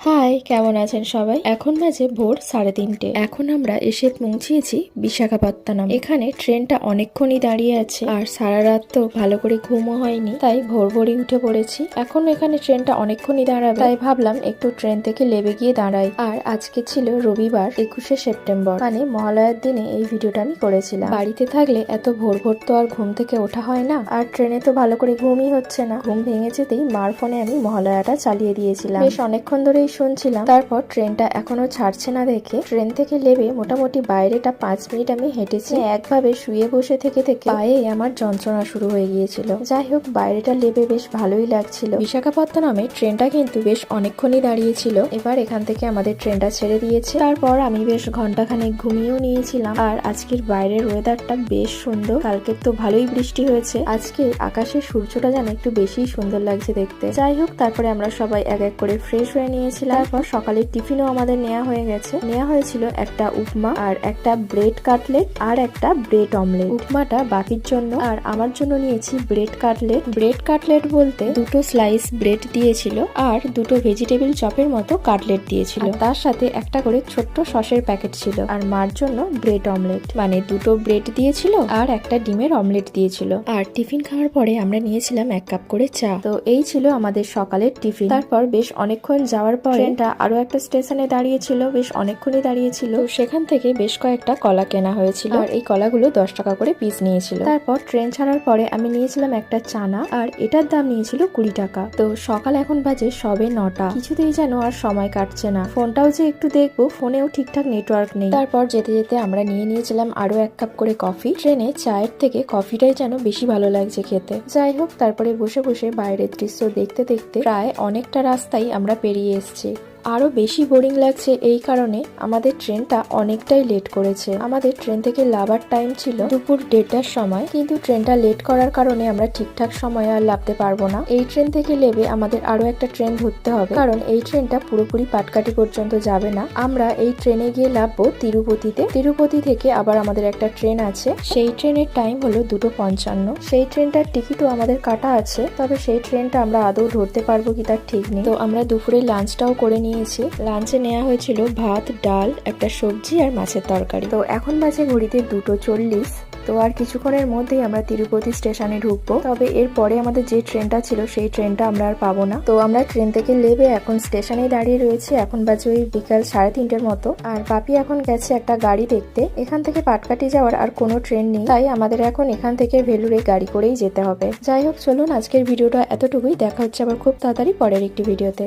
High, কেমন আছেন সবাই? এখন বাজে ভোর 3:30। এখন আমরা এসে পৌঁছিয়েছি বিশাখাপত্তনম। এখানে ট্রেনটা অনেকক্ষণই দাঁড়িয়ে আছে, আর সারা রাত তো ভালো করে ঘুমও হয়নি, তাই ভোর ভোরই উঠে পড়েছি। এখন এখানে ট্রেনটা অনেকক্ষণই দাঁড়াবে, তাই ভাবলাম একটু ট্রেন থেকে লেবে গিয়ে দাঁড়াই। আর আজকে ছিল রবিবার, 21শে সেপ্টেম্বর, মানে মহালয়ার দিনে এই ভিডিওটা আমি করেছিলাম। বাড়িতে থাকলে এত ভোর ভোর তো আর ঘুম থেকে ওঠা হয় না, আর ট্রেনে তো ভালো করে ঘুমই হচ্ছে না। ঘুম ভেঙে যেতেই মার ফোনে আমি মহালয়াটা চালিয়ে দিয়েছিলাম। বেশ অনেকক্ষণ ধরেই শুনছিলাম। তারপর ট্রেনটা এখনো ছাড়ছে না দেখে ট্রেন থেকে লেবে মোটামুটি বাইরেটা 5 মিনিট আমি হেঁটেছি। একভাবে শুয়ে বসে থেকে থেকে পায়ে আমার যন্ত্রণা শুরু হয়ে গিয়েছিল। যাই হোক, বাইরেটা লেবে বেশ ভালোই লাগছিল। বিশাখাপত্তনমে ট্রেনটা কিন্তু বেশ অনেকক্ষণই দাঁড়িয়েছিল। এবার এখান থেকে আমাদের ট্রেনটা ছেড়ে দিয়েছে। তারপর আমি বেশ ঘন্টাখানেক ঘুমিয়েও নিয়েছিলাম। আর আজকের বাইরের ওয়েদারটা বেশ সুন্দর। কালকে তো ভালোই বৃষ্টি হয়েছে, আজকে আকাশের সূর্যটা যেন একটু বেশি সুন্দর লাগছে দেখতে। যাই হোক, তারপরে আমরা সবাই এক এক করে ফ্রেশ হয়ে নিয়েছিলাম। তারপর সকালের টিফিনও আমাদের নেওয়া হয়ে গেছে। নেওয়া হয়েছিল একটা উপমা আর একটা ব্রেড কাটলেট আর একটা ব্রেড অমলেট। উপমাটা বাপির জন্য আর আমার জন্য নিয়েছি ব্রেড কাটলেট। ব্রেড কাটলেট বলতে দুটো স্লাইস ব্রেড দিয়েছিল আর দুটো ভেজিটেবল চপের মতো কাটলেট দিয়েছিল। তার সাথে একটা করে ছোট্ট সসের প্যাকেট ছিল। আর মার জন্য ব্রেড অমলেট, মানে দুটো ব্রেড দিয়েছিল আর একটা ডিমের অমলেট দিয়েছিল। আর টিফিন খাওয়ার পরে আমরা নিয়েছিলাম 1 কাপ করে চা। তো এই ছিল আমাদের সকালের টিফিন। তারপর বেশ অনেকক্ষণ যাওয়ার পর ট্রেনটা আরো একটা স্টেশনে দাঁড়িয়েছিল, বেশ অনেকক্ষণই দাঁড়িয়েছিল। সেখান থেকে বেশ কয়েকটা কলা কেনা হয়েছিল, আর এই কলাগুলো 10 টাকা করে পিস নিয়েছিল। তারপর ট্রেন ছাড়ার পরে আমি নিয়েছিলাম একটা চানা, আর এটার দাম নিয়েছিল 20 টাকা। তো সকাল এখন বাজে সবে 9টা। কিছুতেই যেন আর সময় কাটছে না। ফোনটাও যে একটু দেখবো, ফোনেও ঠিকঠাক নেটওয়ার্ক নেই। তারপর যেতে যেতে আমরা নিয়েছিলাম আরো 1 কাপ করে কফি। ট্রেনে চায়ের থেকে কফিটাই যেন বেশি ভালো লাগছে খেতে। যাই হোক, তারপরে বসে বসে বাইরের দৃশ্য দেখতে দেখতে প্রায় অনেকটা রাস্তাই আমরা পেরিয়ে এসেছি। আরো বেশি বোরিং লাগছে এই কারণে আমাদের ট্রেনটা অনেকটাই লেট করেছে। আমাদের ট্রেন থেকে লাভার টাইম ছিল দুপুর 1:30টার সময়, কিন্তু ট্রেনটা লেট করার কারণে আমরা ঠিকঠাক সময়ে আর লাভতে পারবো না। এই ট্রেন থেকে লেবে আমাদের আরো একটা ট্রেন ধরতে হবে, কারণ এই ট্রেনটা পুরোপুরি পাটকাটি পর্যন্ত যাবে না। আমরা এই ট্রেনে গিয়ে লাভবো তিরুপতিতে। তিরুপতি থেকে আবার আমাদের একটা ট্রেন আছে, সেই ট্রেনের টাইম হলো 2:55। সেই ট্রেনটার টিকিটও আমাদের কাটা আছে, তবে সেই ট্রেনটা আমরা আদৌ ধরতে পারবো কি তার ঠিক নেই। তো আমরা দুপুরে লাঞ্চটাও করে নিয়েছি। লাঞ্চে নেওয়া হয়েছিল ভাত, ডাল, একটা সবজি আর মাছের তরকারি। তো এখন বাজে ঘড়িতে 2:40। তো আর কিছুক্ষণের মধ্যেই আমরা তিরুপতি স্টেশনে ঢুকবো। তবে এরপরে আমাদের যে ট্রেনটা ছিল সেই ট্রেনটা আমরা আর পাবো না। তো আমরা ট্রেন থেকে লেবে এখন স্টেশনে দাঁড়িয়ে রয়েছে। এখন বাজে ওই বিকাল 3:30টার মতো। আর বাপি এখন গেছে একটা গাড়ি দেখতে। এখান থেকে পাটকাটি যাওয়ার আর কোনো ট্রেন নেই, তাই আমাদের এখন এখান থেকে ভেলুরে গাড়ি করেই যেতে হবে। যাই হোক, চলুন আজকের ভিডিওটা এতটুকুই। দেখা হচ্ছে আবার খুব তাড়াতাড়ি পরের একটি ভিডিওতে।